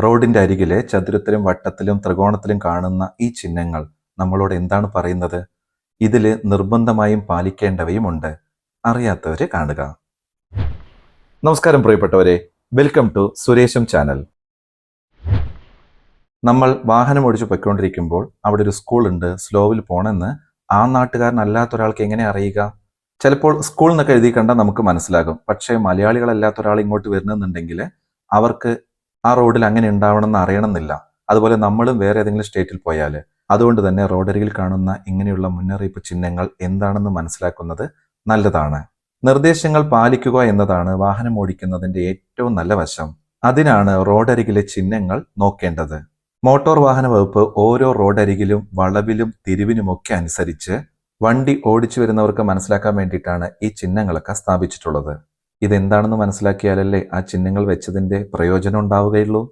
റോഡിന്റെ അരികിലെ ചതുരത്തിലും വട്ടത്തിലും ത്രികോണത്തിലും കാണുന്ന ഈ ചിഹ്നങ്ങൾ നമ്മളോട് എന്താണ് പറയുന്നത്? ഇതില് നിർബന്ധമായും പാലിക്കേണ്ടവയുമുണ്ട്. അറിയാത്തവരെ കാണുക. നമസ്കാരം പ്രിയപ്പെട്ടവരെ, വെൽക്കം ടു സുരേഷം ചാനൽ. നമ്മൾ വാഹനം ഓടിച്ചു പൊയ്ക്കൊണ്ടിരിക്കുമ്പോൾ അവിടെ ഒരു സ്കൂൾ ഉണ്ട്, സ്ലോവിൽ പോണെന്ന് ആ നാട്ടുകാരനല്ലാത്ത ഒരാൾക്ക് എങ്ങനെ അറിയുക? ചിലപ്പോൾ സ്കൂൾ എന്നൊക്കെ എഴുതി കണ്ടാൽ നമുക്ക് മനസ്സിലാകും. പക്ഷേ മലയാളികളല്ലാത്ത ഒരാൾ ഇങ്ങോട്ട് വരുന്നെന്നുണ്ടെങ്കിൽ അവർക്ക് ആ റോഡിൽ അങ്ങനെ ഉണ്ടാവണമെന്ന് അറിയണമെന്നില്ല. അതുപോലെ നമ്മളും വേറെ ഏതെങ്കിലും സ്റ്റേറ്റിൽ പോയാൽ അതുകൊണ്ട് തന്നെ റോഡരികിൽ കാണുന്ന ഇങ്ങനെയുള്ള മുന്നറിയിപ്പ് ചിഹ്നങ്ങൾ എന്താണെന്ന് മനസ്സിലാക്കുന്നത് നല്ലതാണ്. നിർദ്ദേശങ്ങൾ പാലിക്കുക എന്നതാണ് വാഹനം ഓടിക്കുന്നതിന്റെ ഏറ്റവും നല്ല വശം. അതിനാണ് റോഡരികിലെ ചിഹ്നങ്ങൾ നോക്കേണ്ടത്. മോട്ടോർ വാഹന വകുപ്പ് ഓരോ റോഡരികിലും വളവിലും തിരിവിനുമൊക്കെ അനുസരിച്ച് വണ്ടി ഓടിച്ചു വരുന്നവർക്ക് മനസ്സിലാക്കാൻ വേണ്ടിയിട്ടാണ് ഈ ചിഹ്നങ്ങളൊക്കെ സ്ഥാപിച്ചിട്ടുള്ളത്. ഇതെന്താണെന്ന് മനസ്സിലാക്കിയാലല്ലേ ആ ചിഹ്നങ്ങൾ വെച്ചതിന്റെ പ്രയോജനം ഉണ്ടാവുകയുള്ളൂ.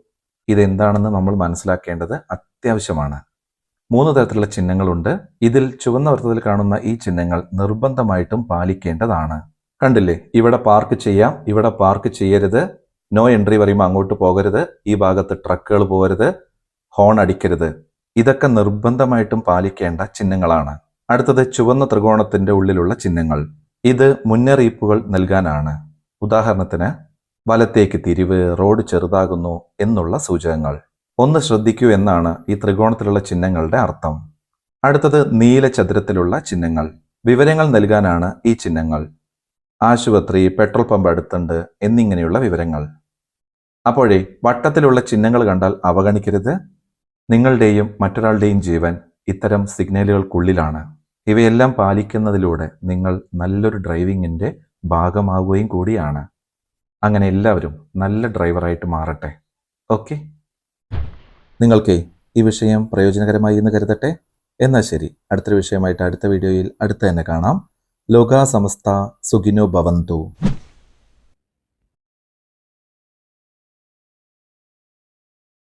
ഇതെന്താണെന്ന് നമ്മൾ മനസ്സിലാക്കേണ്ടത് അത്യാവശ്യമാണ്. 3 തരത്തിലുള്ള ചിഹ്നങ്ങളുണ്ട്. ഇതിൽ ചുവന്ന വൃത്തത്തിൽ കാണുന്ന ഈ ചിഹ്നങ്ങൾ നിർബന്ധമായിട്ടും പാലിക്കേണ്ടതാണ്. കണ്ടില്ലേ, ഇവിടെ പാർക്ക് ചെയ്യാം, ഇവിടെ പാർക്ക് ചെയ്യരുത്, നോ എൻട്രി പറയുമ്പോൾ അങ്ങോട്ട് പോകരുത്, ഈ ഭാഗത്ത് ട്രക്കുകൾ പോകരുത്, ഹോൺ അടിക്കരുത്. ഇതൊക്കെ നിർബന്ധമായിട്ടും പാലിക്കേണ്ട ചിഹ്നങ്ങളാണ്. അടുത്തത് ചുവന്ന ത്രികോണത്തിന്റെ ഉള്ളിലുള്ള ചിഹ്നങ്ങൾ. ഇത് മുന്നറിയിപ്പുകൾ നൽകാനാണ്. ഉദാഹരണത്തിന് വലത്തേക്ക് തിരിവ്, റോഡ് ചെറുതാകുന്നു എന്നുള്ള സൂചകങ്ങൾ. ഒന്ന് ശ്രദ്ധിക്കൂ എന്നാണ് ഈ ത്രികോണത്തിലുള്ള ചിഹ്നങ്ങളുടെ അർത്ഥം. അടുത്തത് നീല ചതുരത്തിലുള്ള ചിഹ്നങ്ങൾ. വിവരങ്ങൾ നൽകാനാണ് ഈ ചിഹ്നങ്ങൾ. ആശുപത്രി, പെട്രോൾ പമ്പ് അടുത്തുണ്ട് എന്നിങ്ങനെയുള്ള വിവരങ്ങൾ. അപ്പോഴേ വട്ടത്തിലുള്ള ചിഹ്നങ്ങൾ കണ്ടാൽ അവഗണിക്കരുത്. നിങ്ങളുടെയും മറ്റൊരാളുടെയും ജീവൻ ഇത്തരം സിഗ്നലുകൾക്കുള്ളിലാണ്. ഇവയെല്ലാം പാലിക്കുന്നതിലൂടെ നിങ്ങൾ നല്ലൊരു ഡ്രൈവിങ്ങിന്റെ ഭാഗമാവുകയും കൂടിയാണ്. അങ്ങനെ എല്ലാവരും നല്ല ഡ്രൈവറായിട്ട് മാറട്ടെ. ഓക്കെ, നിങ്ങൾക്ക് ഈ വിഷയം പ്രയോജനകരമായി എന്ന് കരുതട്ടെ. എന്നാൽ ശരി, അടുത്തൊരു വിഷയമായിട്ട് അടുത്ത വീഡിയോയിൽ അടുത്ത് തന്നെ കാണാം. ലോകാ സമസ്ത സുഖിനോ ഭവന്തു.